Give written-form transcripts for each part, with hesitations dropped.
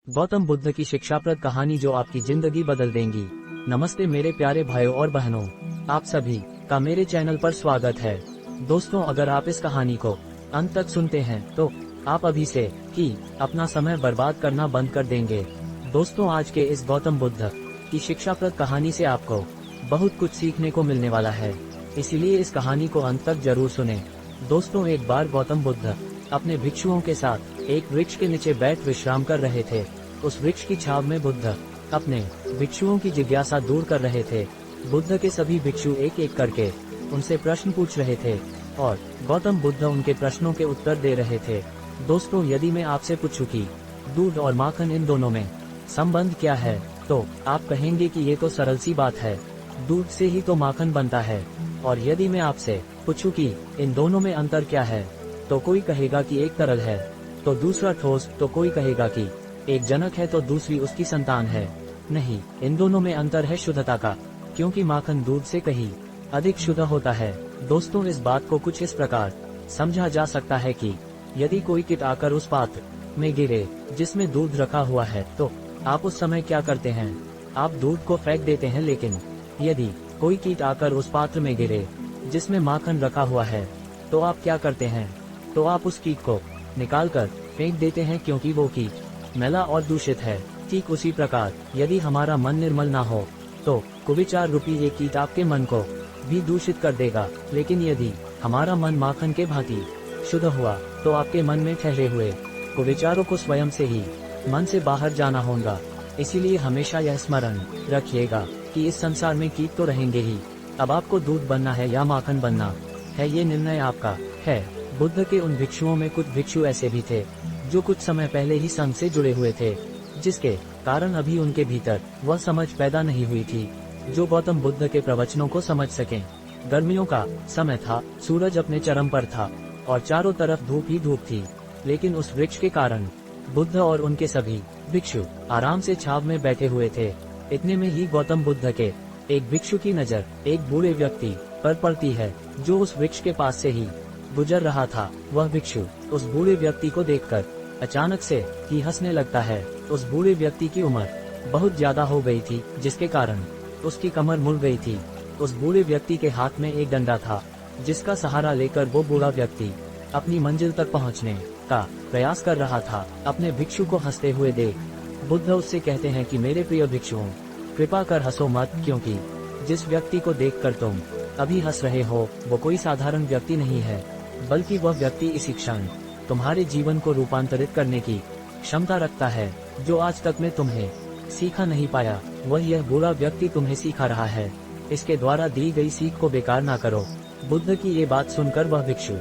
गौतम बुद्ध की शिक्षाप्रद कहानी जो आपकी जिंदगी बदल देंगी। नमस्ते मेरे प्यारे भाइयों और बहनों, आप सभी का मेरे चैनल पर स्वागत है। दोस्तों, अगर आप इस कहानी को अंत तक सुनते हैं तो आप अभी से ही अपना समय बर्बाद करना बंद कर देंगे। दोस्तों, आज के इस गौतम बुद्ध की शिक्षाप्रद कहानी से आपको बहुत कुछ सीखने को मिलने वाला है, इसीलिए इस कहानी को अंत तक जरूर सुने। दोस्तों, एक बार गौतम बुद्ध अपने भिक्षुओं के साथ एक वृक्ष के नीचे बैठ विश्राम कर रहे थे। उस वृक्ष की छाव में बुद्ध अपने भिक्षुओं की जिज्ञासा दूर कर रहे थे। बुद्ध के सभी भिक्षु एक एक करके उनसे प्रश्न पूछ रहे थे और गौतम बुद्ध उनके प्रश्नों के उत्तर दे रहे थे। दोस्तों, यदि मैं आपसे पूछूं कि दूध और माखन इन दोनों में संबंध क्या है, तो आप कहेंगे कि ये तो सरल सी बात है, दूध से ही तो माखन बनता है। और यदि मैं आपसे पूछूं कि इन दोनों में अंतर क्या है, तो कोई कहेगा कि एक तरल है तो दूसरा ठोस, तो कोई कहेगा कि एक जनक है तो दूसरी उसकी संतान है। नहीं, इन दोनों में अंतर है शुद्धता का, क्योंकि माखन दूध से कहीं अधिक शुद्ध होता है। दोस्तों, इस बात को कुछ इस प्रकार समझा जा सकता है कि यदि कोई कीट आकर उस पात्र में गिरे जिसमें दूध रखा हुआ है, तो आप उस समय क्या करते हैं? आप दूध को फेंक देते हैं। लेकिन यदि कोई कीट आकर उस पात्र में गिरे जिसमें माखन रखा हुआ है, तो आप क्या करते हैं? तो आप उस कीट को निकालकर फेंक देते हैं, क्योंकि वो कीट मैला और दूषित है। ठीक उसी प्रकार यदि हमारा मन निर्मल ना हो तो कुविचार रूपी ये कीट आपके मन को भी दूषित कर देगा। लेकिन यदि हमारा मन माखन के भांति शुद्ध हुआ तो आपके मन में ठहरे हुए कुविचारों को स्वयं से ही मन से बाहर जाना होगा। इसीलिए हमेशा यह स्मरण रखिएगा कि इस संसार में कीट तो रहेंगे ही। अब आपको दूध बनना है या माखन बनना है, ये निर्णय आपका है। बुद्ध के उन भिक्षुओं में कुछ भिक्षु ऐसे भी थे जो कुछ समय पहले ही संघ से जुड़े हुए थे, जिसके कारण अभी उनके भीतर वह समझ पैदा नहीं हुई थी जो गौतम बुद्ध के प्रवचनों को समझ सकें। गर्मियों का समय था, सूरज अपने चरम पर था और चारों तरफ धूप ही धूप थी। लेकिन उस वृक्ष के कारण बुद्ध और उनके सभी भिक्षु आराम से छाव में बैठे हुए थे। इतने में ही गौतम बुद्ध के एक भिक्षु की नजर एक बूढ़े व्यक्ति पर पड़ती है जो उस वृक्ष के पास से ही गुजर रहा था। वह भिक्षु उस बूढ़े व्यक्ति को देखकर अचानक से ही हंसने लगता है। उस बूढ़े व्यक्ति की उम्र बहुत ज्यादा हो गई थी, जिसके कारण उसकी कमर मुड़ गई थी। उस बूढ़े व्यक्ति के हाथ में एक डंडा था, जिसका सहारा लेकर वो बूढ़ा व्यक्ति अपनी मंजिल तक पहुंचने का प्रयास कर रहा था। अपने भिक्षु को हंसते हुए देख बुद्ध उससे कहते हैं कि मेरे प्रिय भिक्षुओं, कृपा कर हंसो मत, क्योंकि जिस व्यक्ति को देखकर तुम अभी हंस रहे हो वो कोई साधारण व्यक्ति नहीं है, बल्कि वह व्यक्ति इसी क्षण तुम्हारे जीवन को रूपांतरित करने की क्षमता रखता है। जो आज तक में तुम्हें सीखा नहीं पाया, वह यह बूढ़ा व्यक्ति तुम्हें सिखा रहा है। इसके द्वारा दी गई सीख को बेकार ना करो। बुद्ध की ये बात सुनकर वह भिक्षु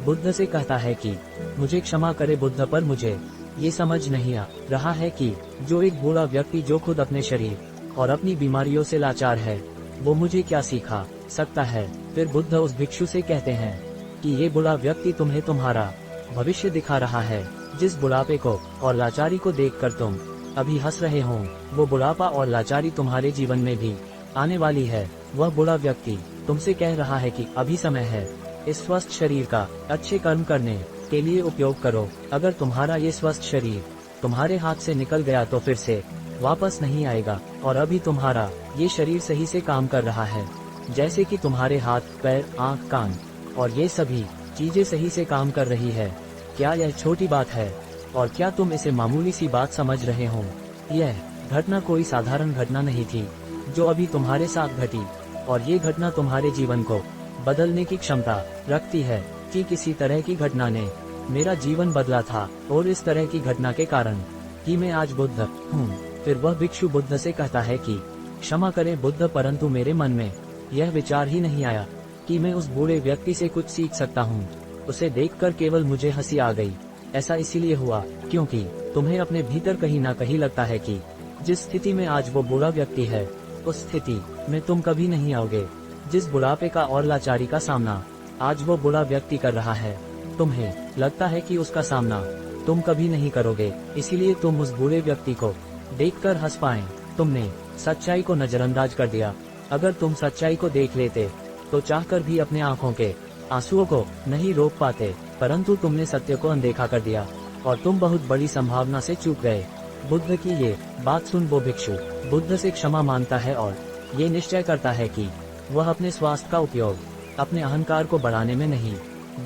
बुद्ध से कहता है कि मुझे क्षमा करे बुद्ध, पर मुझे ये समझ नहीं आ रहा है कि जो एक बूढ़ा व्यक्ति जो खुद अपने शरीर और अपनी बीमारियों से लाचार है, वो मुझे क्या सिखा सकता है। फिर बुद्ध उस भिक्षु से कहते हैं कि ये बूढ़ा व्यक्ति तुम्हें तुम्हारा भविष्य दिखा रहा है। जिस बुढ़ापे को और लाचारी को देखकर तुम अभी हंस रहे हो, वो बुढ़ापा और लाचारी तुम्हारे जीवन में भी आने वाली है। वह बूढ़ा व्यक्ति तुमसे कह रहा है कि अभी समय है इस स्वस्थ शरीर का अच्छे कर्म करने के लिए उपयोग करो। अगर तुम्हारा ये स्वस्थ शरीर तुम्हारे हाथ से निकल गया तो फिर से वापस नहीं आएगा। और अभी तुम्हारा ये शरीर सही से काम कर रहा है, जैसे कि तुम्हारे हाथ, पैर, आँख, कान और ये सभी चीजें सही से काम कर रही है। क्या यह छोटी बात है? और क्या तुम इसे मामूली सी बात समझ रहे हो? यह घटना कोई साधारण घटना नहीं थी जो अभी तुम्हारे साथ घटी, और ये घटना तुम्हारे जीवन को बदलने की क्षमता रखती है। कि किसी तरह की घटना ने मेरा जीवन बदला था, और इस तरह की घटना के कारण ही मैं आज बुद्ध हूँ। फिर वह भिक्षु बुद्ध से कहता है कि क्षमा करें बुद्ध, परंतु मेरे मन में यह विचार ही नहीं आया कि मैं उस बूढ़े व्यक्ति से कुछ सीख सकता हूँ। उसे देखकर केवल मुझे हंसी आ गई। ऐसा इसीलिए हुआ क्योंकि तुम्हें अपने भीतर कहीं ना कहीं लगता है कि जिस स्थिति में आज वो बूढ़ा व्यक्ति है, उस स्थिति में तुम कभी नहीं आओगे। जिस बुढ़ापे का और लाचारी का सामना आज वो बूढ़ा व्यक्ति कर रहा है, तुम्हें लगता है कि उसका सामना तुम कभी नहीं करोगे। इसीलिए तुम उस बूढ़े व्यक्ति को देखकर हंस पाए। तुमने सच्चाई को नजरअंदाज कर दिया। अगर तुम सच्चाई को देख लेते तो चाहकर भी अपने आंखों के आंसुओं को नहीं रोक पाते, परंतु तुमने सत्य को अनदेखा कर दिया और तुम बहुत बड़ी संभावना से चूक गए। बुद्ध की ये बात सुन वो भिक्षु बुद्ध से क्षमा मांगता है और ये निश्चय करता है कि वह अपने स्वास्थ्य का उपयोग अपने अहंकार को बढ़ाने में नहीं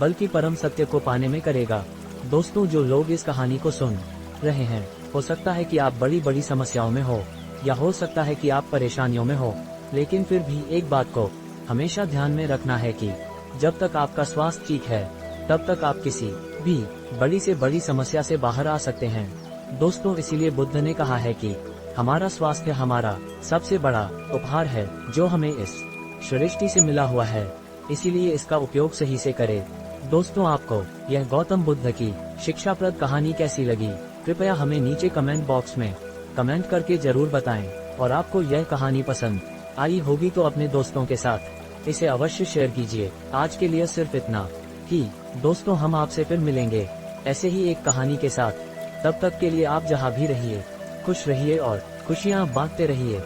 बल्कि परम सत्य को पाने में करेगा। दोस्तों, जो लोग इस कहानी को सुन रहे हैं, हो सकता है कि आप बड़ी बड़ी समस्याओं में हो या हो सकता है कि आप परेशानियों में हो, लेकिन फिर भी एक बात को हमेशा ध्यान में रखना है कि जब तक आपका स्वास्थ्य ठीक है तब तक आप किसी भी बड़ी से बड़ी समस्या से बाहर आ सकते हैं। दोस्तों, इसीलिए बुद्ध ने कहा है कि हमारा स्वास्थ्य हमारा सबसे बड़ा उपहार है जो हमें इस सृष्टि से मिला हुआ है, इसीलिए इसका उपयोग सही से करें। दोस्तों, आपको यह गौतम बुद्ध की शिक्षाप्रद कहानी कैसी लगी, कृपया हमें नीचे कमेंट बॉक्स में कमेंट करके जरूर बताएं। और आपको यह कहानी पसंद आई होगी तो अपने दोस्तों के साथ इसे अवश्य शेयर कीजिए। आज के लिए सिर्फ इतना ही दोस्तों, हम आपसे फिर मिलेंगे ऐसे ही एक कहानी के साथ। तब तक के लिए आप जहां भी रहिए खुश रहिए और खुशियां बांटते रहिए।